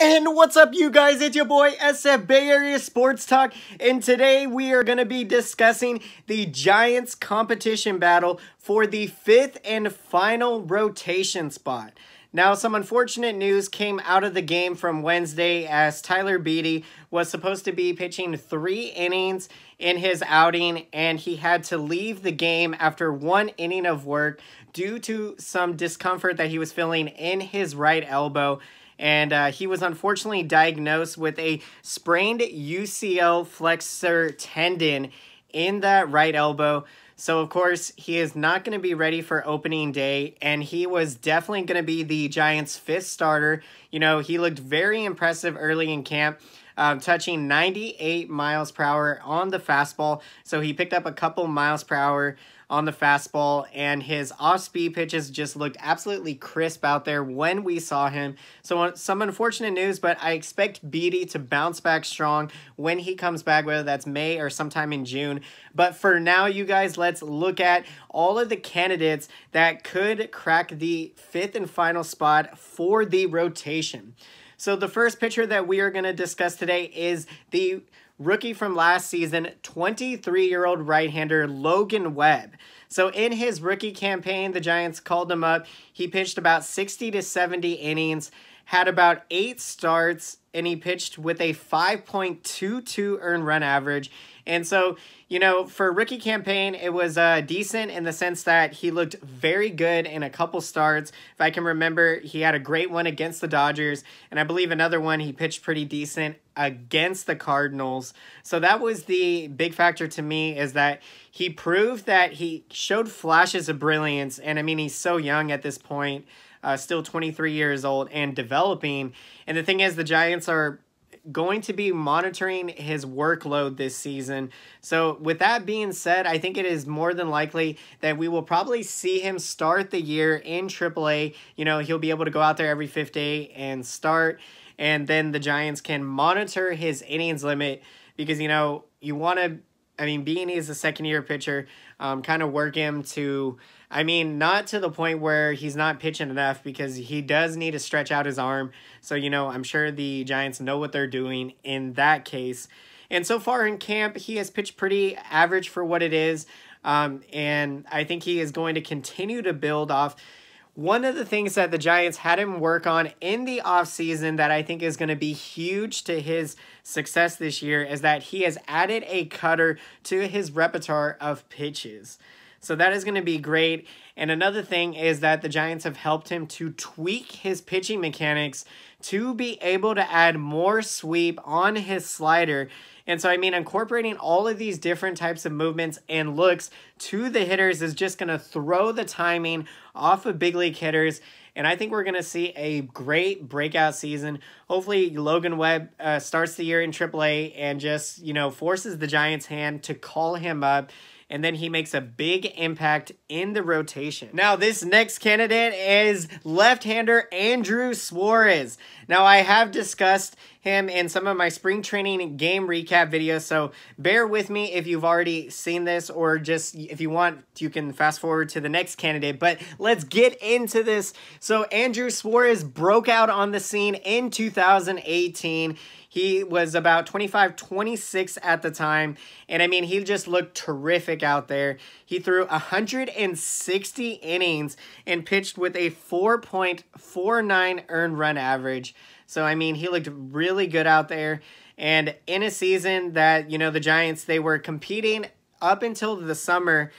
And what's up, you guys? It's your boy SF Bay Area Sports Talk, and today we are going to be discussing the Giants competition battle for the 5th and final rotation spot. Now, some unfortunate news came out of the game from Wednesday as Tyler Beede was supposed to be pitching 3 innings in his outing, and he had to leave the game after 1 inning of work due to some discomfort that he was feeling in his right elbow. And he was unfortunately diagnosed with a sprained UCL flexor tendon in that right elbow. So, of course, he is not going to be ready for opening day, and he was definitely going to be the Giants' 5th starter. You know, he looked very impressive early in camp, touching 98 miles per hour on the fastball. So he picked up a couple miles per hour on the fastball, and his off-speed pitches just looked absolutely crisp out there when we saw him. So some unfortunate news, but I expect Beede to bounce back strong when he comes back, whether that's May or sometime in June. But for now, you guys, let's look at all of the candidates that could crack the 5th and final spot for the rotation. So the first pitcher that we are going to discuss today is the rookie from last season, 23-year-old right-hander Logan Webb. So in his rookie campaign, the Giants called him up. He pitched about 60 to 70 innings, had about 8 starts, and he pitched with a 5.22 earned run average. And so, you know, for a rookie campaign, it was decent in the sense that he looked very good in a couple starts. If I can remember, he had a great one against the Dodgers, and I believe another one he pitched pretty decent against the Cardinals. So that was the big factor to me, is that he proved that he showed flashes of brilliance. And I mean, he's so young at this point, still 23 years old and developing. And the thing is, the Giants are going to be monitoring his workload this season. So with that being said, I think it is more than likely that we will probably see him start the year in AAA. You know, he'll be able to go out there every 5th day and start, and then the Giants can monitor his innings limit, because, you know, you want to, I mean, being he's a second-year pitcher, kind of work him to, I mean, not to the point where he's not pitching enough, because he does need to stretch out his arm. So, you know, I'm sure the Giants know what they're doing in that case. And so far in camp, he has pitched pretty average for what it is. And I think he is going to continue to build off. One of the things that the Giants had him work on in the offseason that I think is going to be huge to his success this year is that he has added a cutter to his repertoire of pitches. So that is going to be great. And another thing is that the Giants have helped him to tweak his pitching mechanics to be able to add more sweep on his slider. And so, I mean, incorporating all of these different types of movements and looks to the hitters is just going to throw the timing off of big league hitters. And I think we're going to see a great breakout season. Hopefully, Logan Webb starts the year in AAA and just, you know, forces the Giants' hand to call him up. And then he makes a big impact in the rotation. Now, this next candidate is left-hander Andrew Suarez. Now, I have discussed him in some of my spring training game recap videos, so bear with me if you've already seen this, or just if you want, you can fast forward to the next candidate. But let's get into this. So Andrew Suarez broke out on the scene in 2018. He was about 25, 26 at the time. And I mean, he just looked terrific out there. He threw 160 innings and pitched with a 4.49 earned run average. So, I mean, he looked really good out there. And in a season that, you know, the Giants, they were competing up until the summer.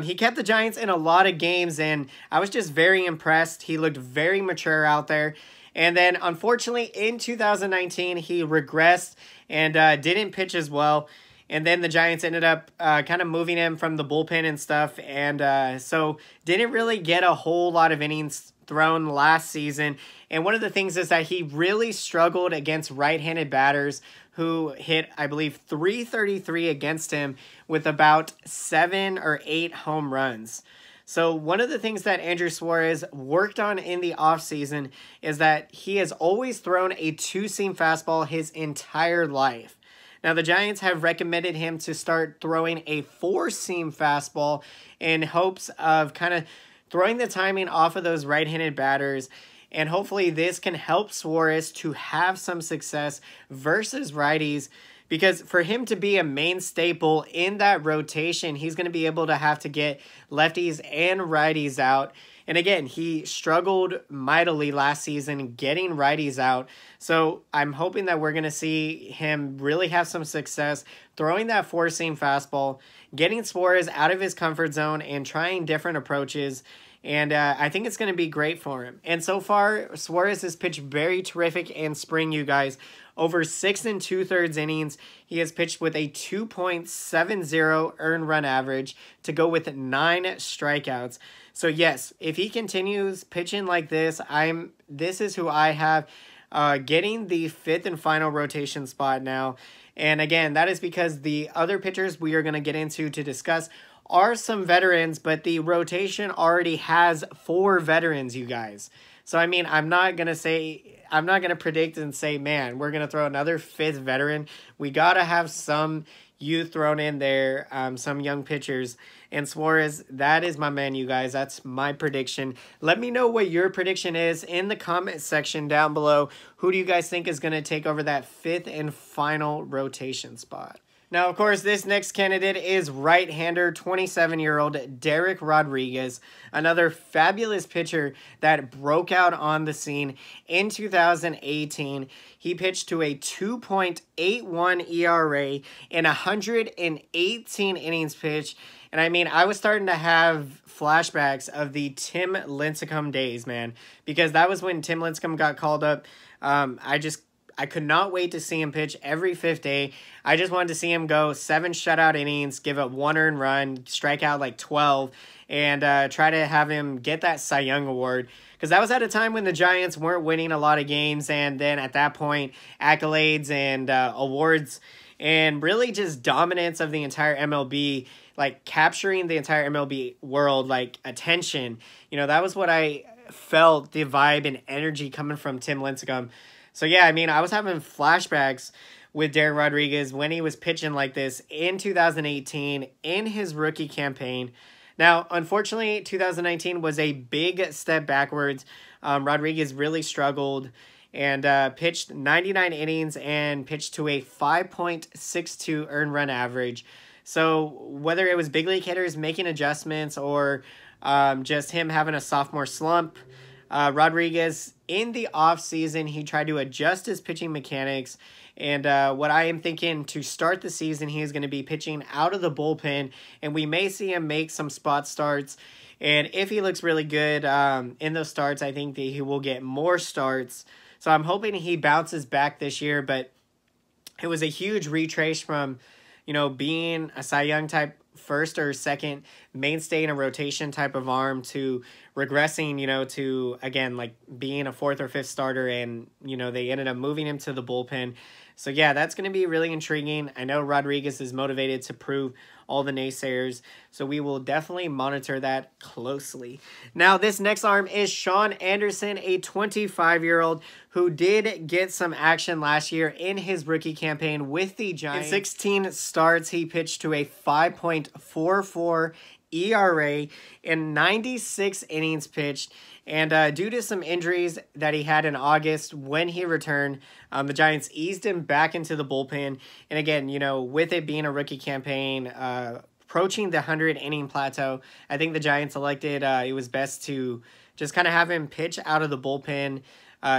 He kept the Giants in a lot of games, and I was just very impressed. He looked very mature out there. And then, unfortunately, in 2019, he regressed and didn't pitch as well. And then the Giants ended up kind of moving him from the bullpen and stuff. And so didn't really get a whole lot of innings thrown last season. And one of the things is that he really struggled against right-handed batters who hit, I believe, 333 against him with about 7 or 8 home runs. So one of the things that Andrew Suarez worked on in the offseason is that he has always thrown a 2-seam fastball his entire life. Now, the Giants have recommended him to start throwing a 4-seam fastball in hopes of kind of throwing the timing off of those right-handed batters. And hopefully this can help Suarez to have some success versus righties, because for him to be a main staple in that rotation, he's going to be able to have to get lefties and righties out. And again, he struggled mightily last season getting righties out. So I'm hoping that we're going to see him really have some success throwing that four-seam fastball, getting Suarez out of his comfort zone and trying different approaches. And I think it's going to be great for him. And so far, Suarez has pitched very terrific in spring, you guys. Over 6 2/3 innings, he has pitched with a 2.70 earned run average to go with 9 strikeouts. So yes, if he continues pitching like this, this is who I have getting the 5th and final rotation spot now. And again, that is because the other pitchers we are going to get into to discuss are some veterans, but the rotation already has 4 veterans, you guys. So, I mean, I'm not going to predict and say, man, we're going to throw another 5th veteran. We got to have some youth thrown in there, some young pitchers. And Suarez, that is my man, you guys. That's my prediction. Let me know what your prediction is in the comment section down below. Who do you guys think is going to take over that 5th and final rotation spot? Now, of course, this next candidate is right-hander 27-year-old Derek Rodriguez, another fabulous pitcher that broke out on the scene in 2018. He pitched to a 2.81 ERA in 118 innings pitched. And I mean, I was starting to have flashbacks of the Tim Lincecum days, man, because that was when Tim Lincecum got called up. I could not wait to see him pitch every 5th day. I just wanted to see him go 7 shutout innings, give up 1 earned run, strike out like 12, and try to have him get that Cy Young award. Because that was at a time when the Giants weren't winning a lot of games, and then at that point, accolades and awards and really just dominance of the entire MLB, like capturing the entire MLB world, like attention. You know, that was what I felt, the vibe and energy coming from Tim Lincecum. So, yeah, I mean, I was having flashbacks with Derek Rodriguez when he was pitching like this in 2018 in his rookie campaign. Now, unfortunately, 2019 was a big step backwards. Rodriguez really struggled and pitched 99 innings and pitched to a 5.62 earned run average. So whether it was big league hitters making adjustments or just him having a sophomore slump, Rodriguez, in the offseason, he tried to adjust his pitching mechanics. And what I am thinking to start the season, he is going to be pitching out of the bullpen. And we may see him make some spot starts. And if he looks really good in those starts, I think that he will get more starts. So I'm hoping he bounces back this year. But it was a huge retrace from, you know, being a Cy Young type first or second mainstay in a rotation type of arm to regressing, you know, to, again, like being a 4th or 5th starter, and, you know, they ended up moving him to the bullpen. So, yeah, that's going to be really intriguing. I know Rodriguez is motivated to prove all the naysayers, so we will definitely monitor that closely. Now, this next arm is Shawn Anderson, a 25-year-old who did get some action last year in his rookie campaign with the Giants. In 16 starts, he pitched to a 5.44 ERA in 96 innings pitched. And due to some injuries that he had in August when he returned, the Giants eased him back into the bullpen. And again, you know, with it being a rookie campaign, approaching the 100-inning plateau, I think the Giants elected it was best to just kind of have him pitch out of the bullpen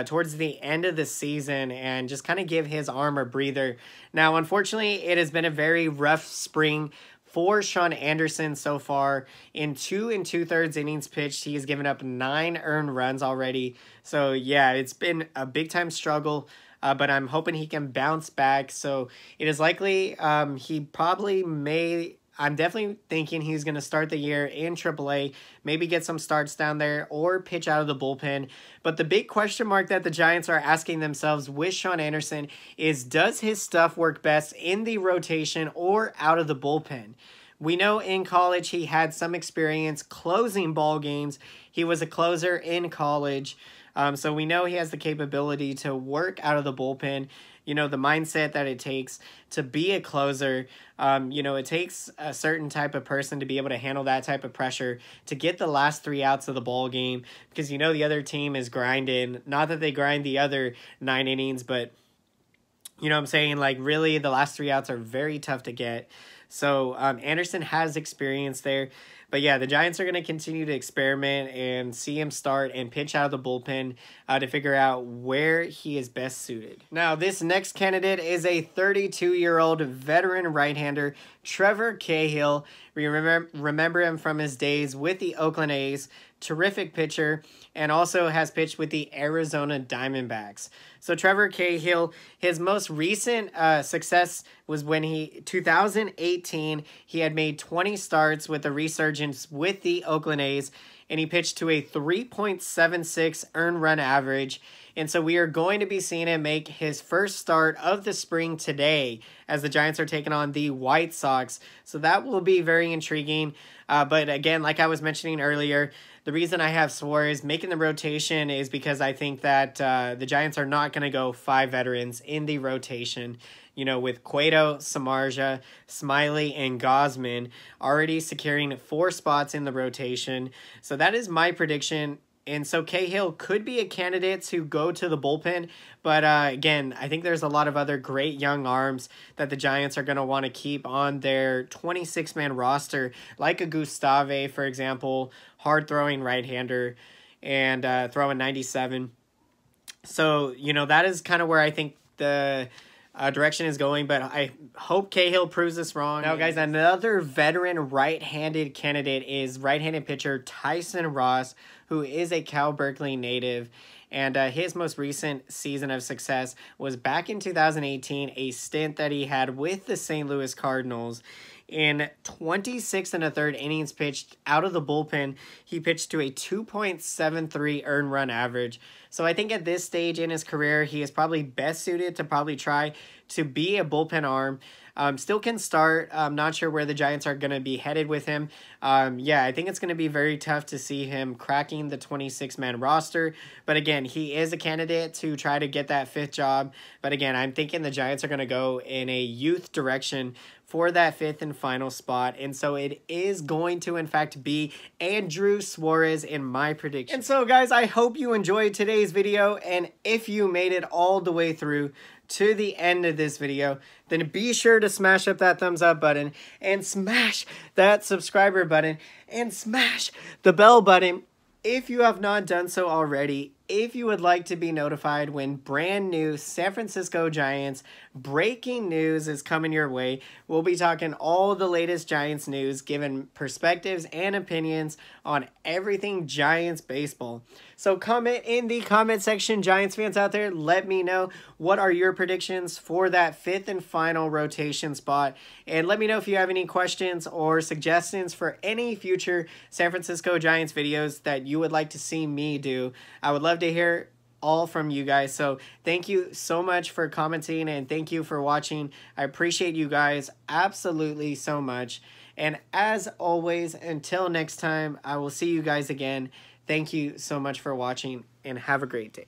towards the end of the season and just kind of give his arm a breather. Now, unfortunately, it has been a very rough spring for Shawn Anderson so far. In 2 2/3 innings pitched, he has given up 9 earned runs already. So, yeah, it's been a big-time struggle, but I'm hoping he can bounce back. So, it is likely he probably may... I'm definitely thinking he's going to start the year in AAA, maybe get some starts down there, or pitch out of the bullpen. But the big question mark that the Giants are asking themselves with Shawn Anderson is, does his stuff work best in the rotation or out of the bullpen? We know in college he had some experience closing ball games. He was a closer in college. So we know he has the capability to work out of the bullpen. You know, the mindset that it takes to be a closer. You know, it takes a certain type of person to be able to handle that type of pressure, to get the last 3 outs of the ball game, because, you know, the other team is grinding. Not that they grind the other 9 innings, but, you know what I'm saying? Like, really, the last 3 outs are very tough to get. So Anderson has experience there. But yeah, the Giants are going to continue to experiment and see him start and pitch out of the bullpen to figure out where he is best suited. Now, this next candidate is a 32-year-old veteran right-hander, Trevor Cahill. We remember him from his days with the Oakland A's. Terrific pitcher, and also has pitched with the Arizona Diamondbacks. So Trevor Cahill, his most recent success was when 2018, he had made 20 starts with a resurgence with the Oakland A's, and he pitched to a 3.76 earned run average. And so we are going to be seeing him make his first start of the spring today as the Giants are taking on the White Sox. So that will be very intriguing. But again, like I was mentioning earlier, the reason I have Suarez making the rotation is because I think that the Giants are not going to go 5 veterans in the rotation. You know, with Cueto, Samardzija, Smiley, and Gausman already securing 4 spots in the rotation. So that is my prediction. And so Cahill could be a candidate to go to the bullpen. But again, I think there's a lot of other great young arms that the Giants are going to want to keep on their 26-man roster, like a Gustave, for example, hard-throwing right-hander and throwing 97. So, you know, that is kind of where I think the direction is going, but I hope Cahill proves us wrong. Now, guys, another veteran right-handed candidate is right-handed pitcher Tyson Ross, who is a Cal Berkeley native, and his most recent season of success was back in 2018, a stint that he had with the St. Louis Cardinals. In 26 1/3 innings pitched out of the bullpen, he pitched to a 2.73 earned run average. So I think at this stage in his career, he is probably best suited to probably try to be a bullpen arm. Still can start. I'm not sure where the Giants are going to be headed with him. Yeah, I think it's going to be very tough to see him cracking the 26-man roster. But again, he is a candidate to try to get that 5th job. But again, I'm thinking the Giants are going to go in a youth direction for that 5th and final spot. And so it is going to, in fact, be Andrew Suarez in my prediction. And so, guys, I hope you enjoyed today's video. And if you made it all the way through to the end of this video, then be sure to smash up that thumbs up button and smash that subscriber button and smash the bell button if you have not done so already. If you would like to be notified when brand new San Francisco Giants breaking news is coming your way, we'll be talking all the latest Giants news, giving perspectives and opinions on everything Giants baseball. So comment in the comment section, Giants fans out there, let me know what are your predictions for that 5th and final rotation spot. And let me know if you have any questions or suggestions for any future San Francisco Giants videos that you would like to see me do. I would love to hear all from you guys. So thank you so much for commenting, and thank you for watching. I appreciate you guys absolutely so much. And as always, until next time, I will see you guys again. Thank you so much for watching, and have a great day.